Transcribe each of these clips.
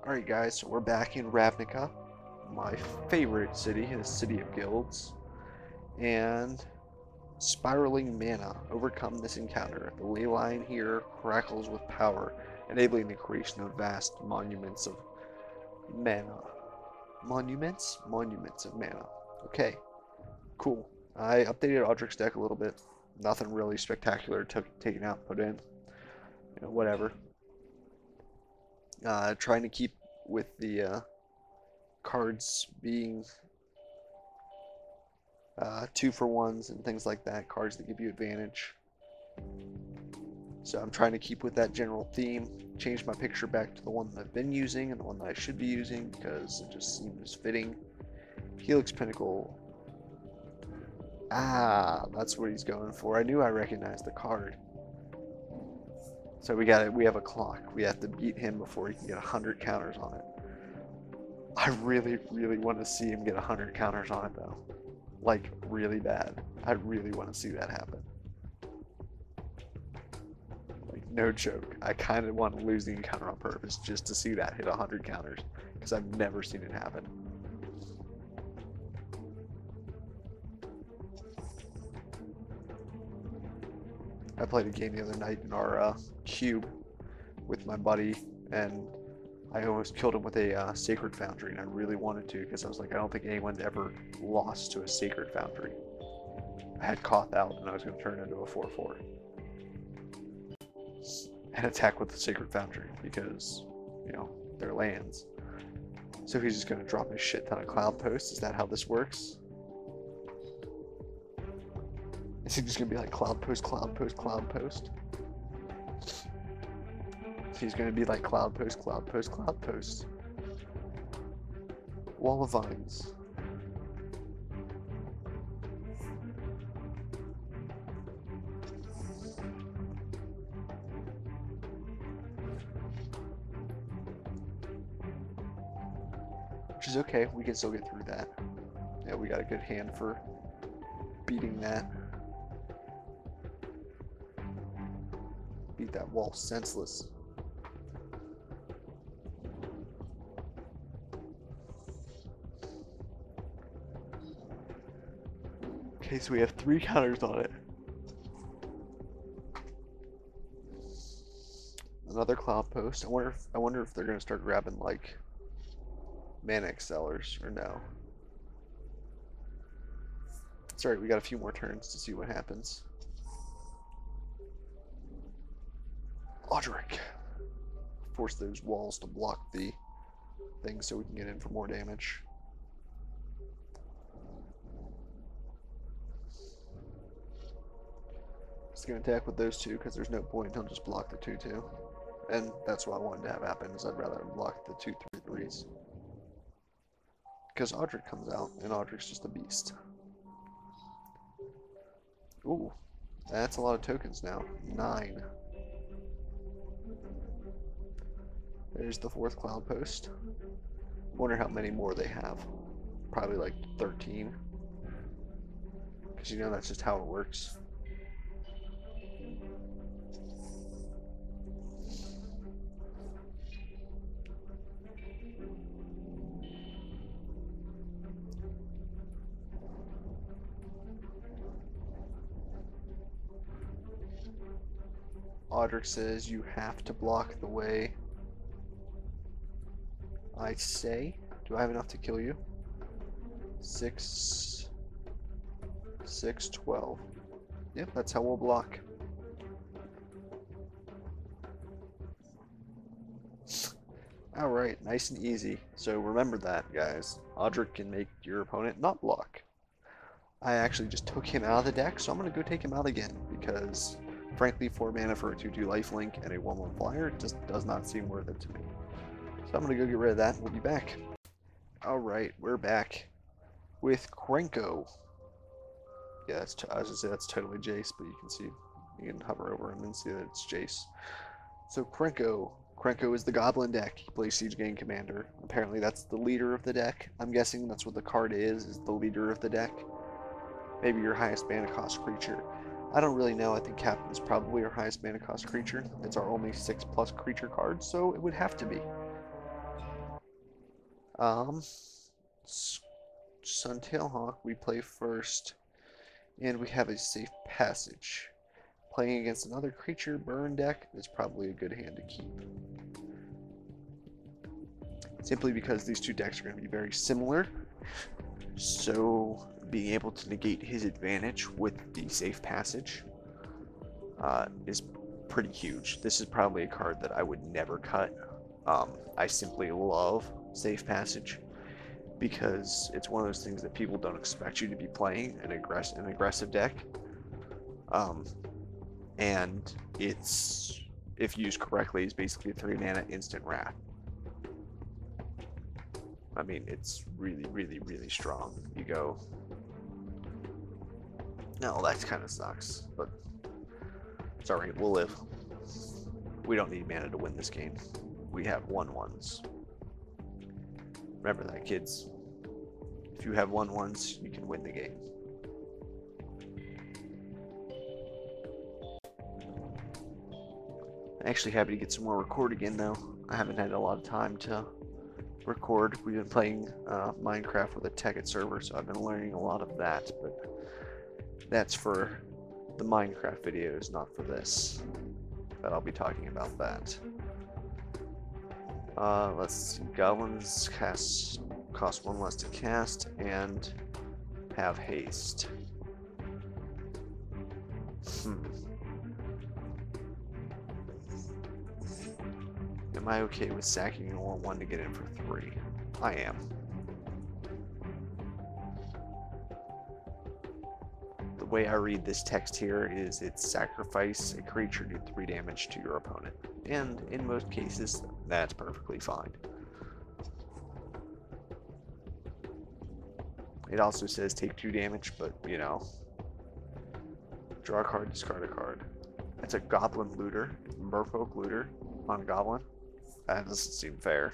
Alright guys, so we're back in Ravnica, my favorite city, the city of guilds, and spiraling mana. Overcome this encounter. The ley line here crackles with power, enabling the creation of vast monuments of mana. Monuments? Monuments of mana. Okay, cool. I updated Audric's deck a little bit. Nothing really spectacular taken out, put in. You know, whatever. Trying to keep with the cards being 2-for-1s and things like that, cards that give you advantage. So I'm trying to keep with that general theme, change my picture back to the one that I've been using and the one that I should be using because it just seems fitting. Helix, Pinnacle. Ah, that's what he's going for. I knew I recognized the card. So we have a clock. We have to beat him before he can get 100 counters on it. I really, really want to see him get 100 counters on it though. Like, really bad. I really want to see that happen. Like, no joke. I kind of want to lose the encounter on purpose just to see that hit 100 counters. Because I've never seen it happen. I played a game the other night in our cube with my buddy, and I almost killed him with a Sacred Foundry, and I really wanted to because I was like, I don't think anyone's ever lost to a Sacred Foundry. I had Koth out, and I was going to turn it into a 4/4 and attack with the Sacred Foundry because, you know, they're lands. So he's just going to drop a shit ton of Cloud Posts. Is that how this works? Is he just going to be like Cloud Post, Cloud Post, Cloud Post? He's going to be like Cloud Post, Cloud Post, Cloud Post. Wall of Vines. Which is okay, we can still get through that. Yeah, we got a good hand for beating that. Beat that wall senseless. Okay, so we have 3 counters on it. Another Cloud Post. I wonder if they're gonna start grabbing like mana excellers or no. It's alright, we got a few more turns to see what happens. Audric. Force those walls to block the thing so we can get in for more damage. Just gonna attack with those two because there's no point. He'll just block the 2/2. And that's what I wanted to have happen, is I'd rather block the 2/3/3s. Because Audric comes out, and Audric's just a beast. Ooh, that's a lot of tokens now. 9. There's the 4th Cloud Post. Wonder how many more they have. Probably like 13. Because you know that's just how it works. Audric says you have to block the way I say. Do I have enough to kill you? 6, 6, 12. Yep, that's how we'll block. Alright, nice and easy. So remember that, guys. Audric can make your opponent not block. I actually just took him out of the deck, so I'm going to go take him out again, because frankly, 4 mana for a 2/2 lifelink and a 1/1 flyer just does not seem worth it to me. So I'm going to go get rid of that, and we'll be back. Alright, we're back with Krenko. Yeah, I was going to say that's totally Jace, but you can see, you can hover over him and see that it's Jace. So Krenko. Krenko is the Goblin deck. He plays Siege Gang Commander. Apparently that's the leader of the deck. I'm guessing that's what the card is the leader of the deck. Maybe your highest mana cost creature. I don't really know. I think Captain's probably our highest mana cost creature. It's our only 6+ creature card, so it would have to be. Um, Suntailhawk, we play first, and we have a safe passage. Playing against another creature burn deck is probably a good hand to keep. Simply because these two decks are going to be very similar, so being able to negate his advantage with the safe passage is pretty huge. This is probably a card that I would never cut. I simply love safe passage because it's one of those things that people don't expect you to be playing an aggressive deck. And it's, if used correctly, is basically a 3-mana instant wrath. I mean, it's really, really, really strong. You go, no, that kind of sucks, but it's alright, we'll live. We don't need mana to win this game. We have 1/1s. Remember that, kids. If you have 1/1s, you can win the game. I'm actually happy to get some more record again, though. I haven't had a lot of time to record. We've been playing Minecraft with a Tekkit server, so I've been learning a lot of that, but that's for the Minecraft videos, not for this. But I'll be talking about that. Let's see. Goblins cost 1 less to cast and have haste. Am I okay with sacking or 1 to get in for 3? I am. The way I read this text here is it's sacrifice a creature, do 3 damage to your opponent. And in most cases, that's perfectly fine. It also says take 2 damage, but you know, draw a card, discard a card. That's a Goblin Looter, Merfolk Looter on Goblin. That doesn't seem fair.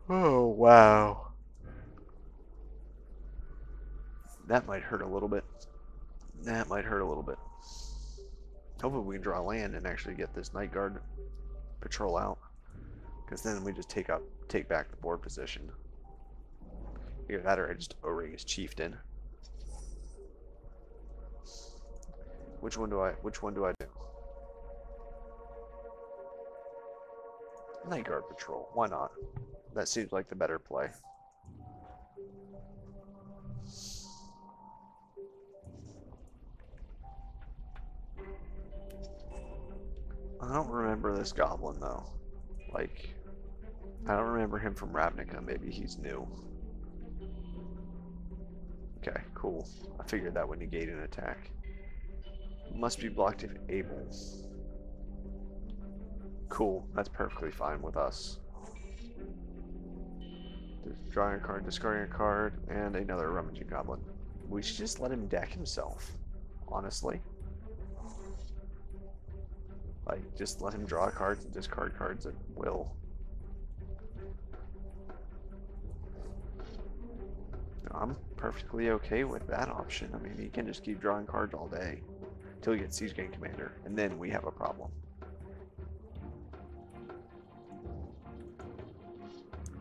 Oh, wow. That might hurt a little bit. That might hurt a little bit. Hopefully we can draw land and actually get this Night Guard patrol out. Because then we just take back the board position. Either that or I just O-ring his chieftain. Which one do I do? Night Guard patrol. Why not? That seems like the better play. I don't remember this goblin though. Like, I don't remember him from Ravnica. Maybe he's new. Okay, cool. I figured that would negate an attack. Must be blocked if able. Cool. That's perfectly fine with us. Drawing a card, discarding a card, and another rummaging goblin. We should just let him deck himself, honestly. Like, just let him draw cards and discard cards at will. I'm perfectly okay with that option. I mean, he can just keep drawing cards all day until he gets Siege Gang Commander, and then we have a problem.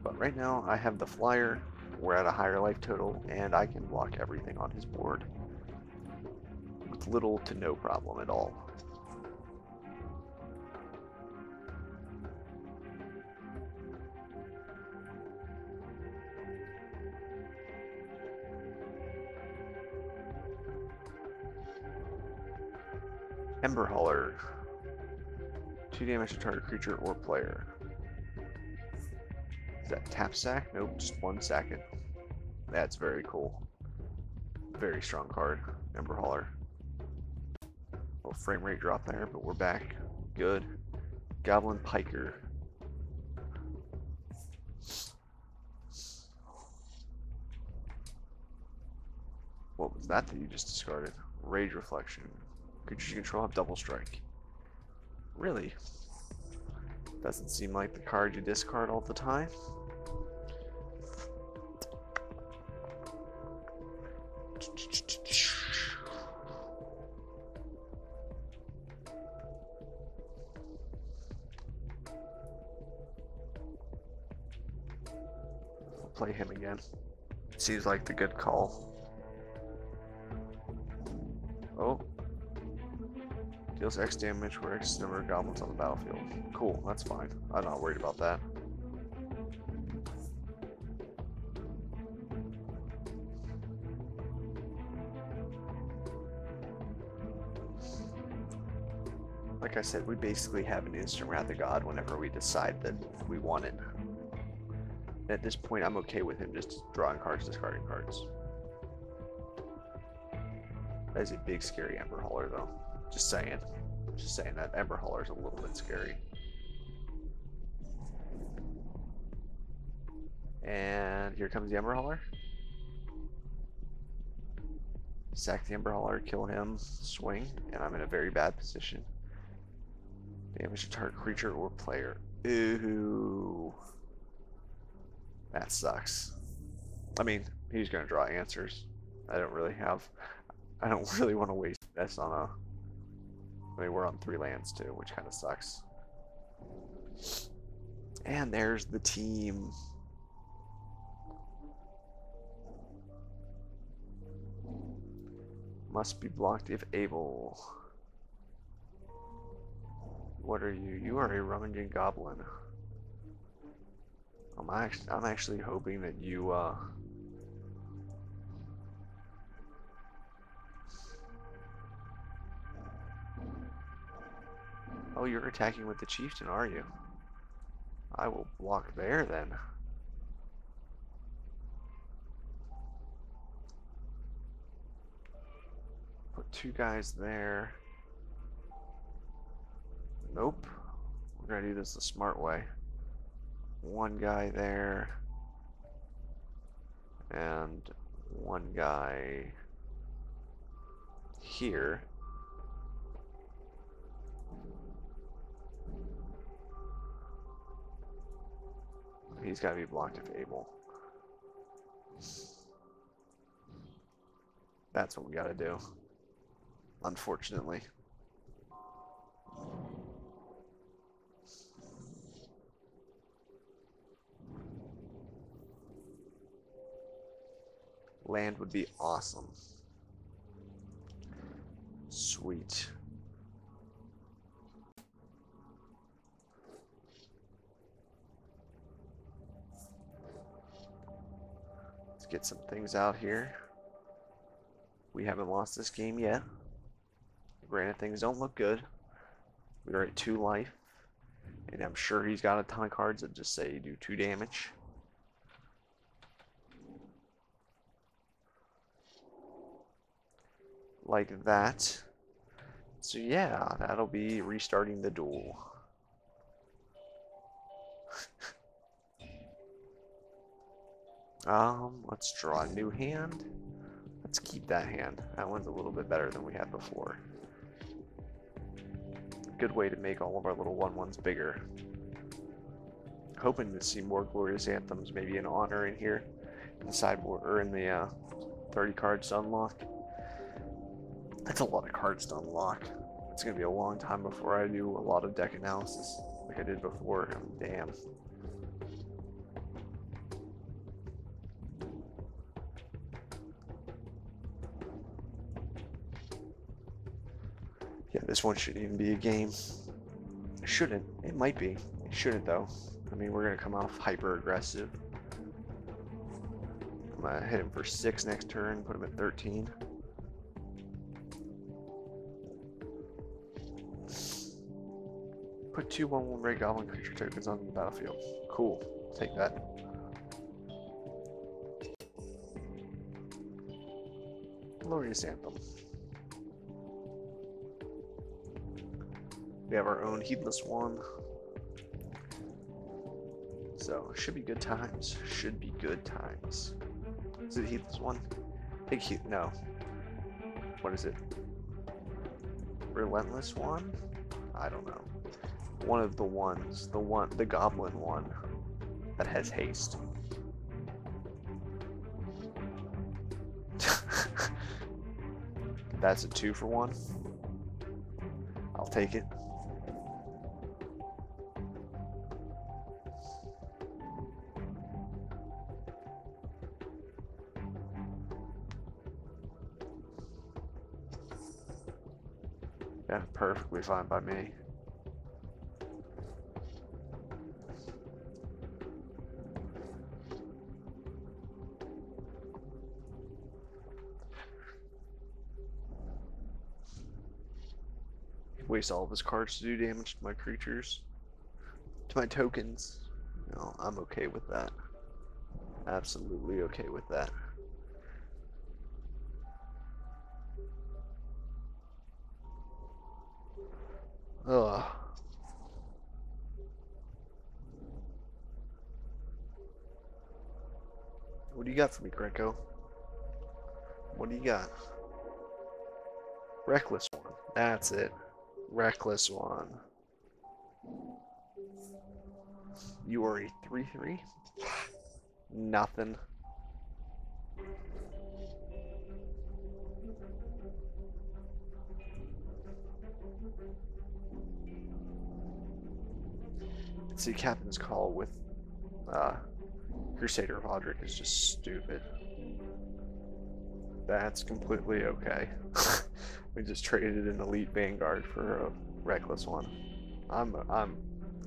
But right now, I have the flyer, we're at a higher life total, and I can block everything on his board with little to no problem at all. Ember Hauler. 2 damage to target creature or player. Is that tap sack? Nope, just 1 second. That's very cool. Very strong card. Ember Hauler. Little frame rate drop there, but we're back. Good. Goblin Piker. What was that you just discarded? Rage Reflection. Creatures you control have double strike. Really? Doesn't seem like the card you discard all the time. play him again. Seems like the good call. Oh. Deals X damage where X number of goblins on the battlefield. Cool, that's fine. I'm not worried about that. Like I said, we basically have an instant Wrath of God whenever we decide that we want it. At this point, I'm okay with him just drawing cards, discarding cards. That is a big, scary Ember Hauler, though. Just saying. Just saying that Ember Hauler is a little bit scary. And here comes the Ember Hauler. Sack the Ember Hauler, kill him, swing, and I'm in a very bad position. Damage to target creature or player. Ooh. That sucks. I mean, he's gonna draw answers. I don't really want to waste this on a... I mean, we're on 3 lands too, which kind of sucks. And there's the team. Must be blocked if able. What are you? You are a rummaging goblin. I'm actually hoping that you Oh, you're attacking with the chieftain, are you? I will block there then. Put 2 guys there. Nope. We're gonna do this the smart way. 1 guy there. And 1 guy here. He's got to be blocked if able. That's what we got to do. Unfortunately. Land would be awesome. Sweet. Let's get some things out here. We haven't lost this game yet. Granted, things don't look good. We are at 2 life. And I'm sure he's got a ton of cards that just say do 2 damage. Like that. So yeah, that'll be restarting the duel. Let's draw a new hand. Let's keep that hand. That one's a little bit better than we had before. Good way to make all of our little 1/1s bigger. Hoping to see more Glorious Anthems, maybe an honor in here, in the sideboard, or in the 30 cards to unlock. That's a lot of cards to unlock. It's gonna be a long time before I do a lot of deck analysis like I did before. Damn. Yeah, this one shouldn't even be a game. It shouldn't. It might be. It shouldn't though. I mean, we're gonna come off hyper aggressive. I'm gonna hit him for 6 next turn, put him at 13. Put 2 1/1 red goblin creature tokens on the battlefield. Cool. Take that. Glorious Anthem. We have our own Heedless one. So, should be good times. Should be good times. Is it Heedless one? I think no. What is it? Relentless one? I don't know. One of the ones. The goblin one that has haste. That's a 2 for 1. I'll take it. Yeah, perfectly fine by me. Waste all of his cards to do damage to my creatures, to my tokens. No, I'm okay with that. Absolutely okay with that. Ugh. What do you got for me, Krenko? What do you got? Reckless one. That's it. Reckless one. You are a 3/3? Nothing. See, Captain's Call with Crusader of Audric is just stupid. That's completely okay. We just traded an Elite Vanguard for a Reckless one. I mean,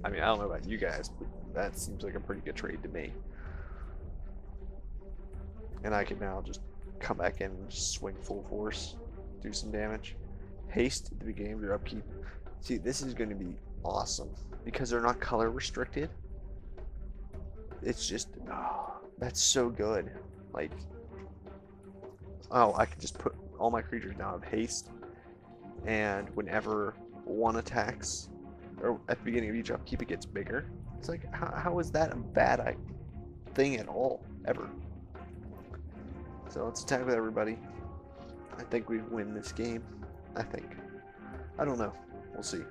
I don't know about you guys, but that seems like a pretty good trade to me. And I can now just come back in and just swing full force, do some damage. Haste at the beginning of your upkeep. See, this is going to be awesome because they're not color restricted. It's just, oh, that's so good. Like, oh, I can just put all my creatures now have haste, and whenever one attacks, or at the beginning of each upkeep, it gets bigger. It's like, how is that a bad thing at all, ever? So let's attack with everybody. I think we win this game. I think. I don't know. We'll see.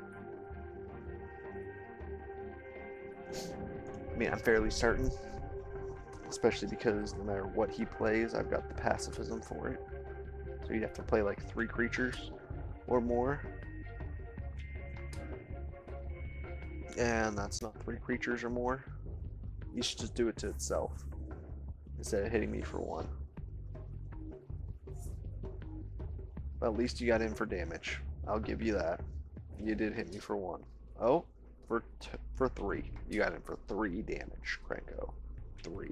I mean, I'm fairly certain, especially because no matter what he plays, I've got the pacifism for it. So you'd have to play like 3 creatures or more. And that's not 3 creatures or more. You should just do it to itself instead of hitting me for 1. But at least you got in for damage. I'll give you that. You did hit me for 1. Oh, for 3. You got in for 3 damage, Krenko. 3.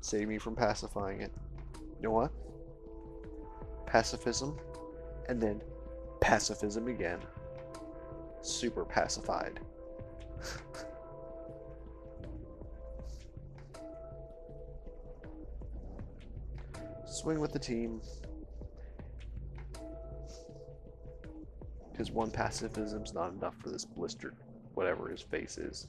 Save me from pacifying it. You know what? Pacifism, and then pacifism again. Super pacified. Swing with the team. Because 1 pacifism's not enough for this blistered whatever his face is.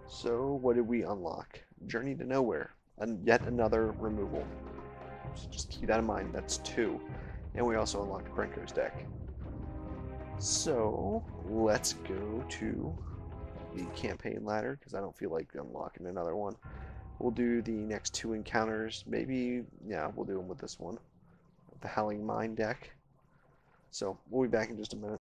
So what did we unlock? Journey to Nowhere. And yet another removal. So just keep that in mind. That's 2. And we also unlocked Krenko's deck. So let's go to the campaign ladder because I don't feel like unlocking another one. We'll do the next 2 encounters. Maybe, yeah, we'll do them with this one. The Howling Mine deck. So we'll be back in just a minute.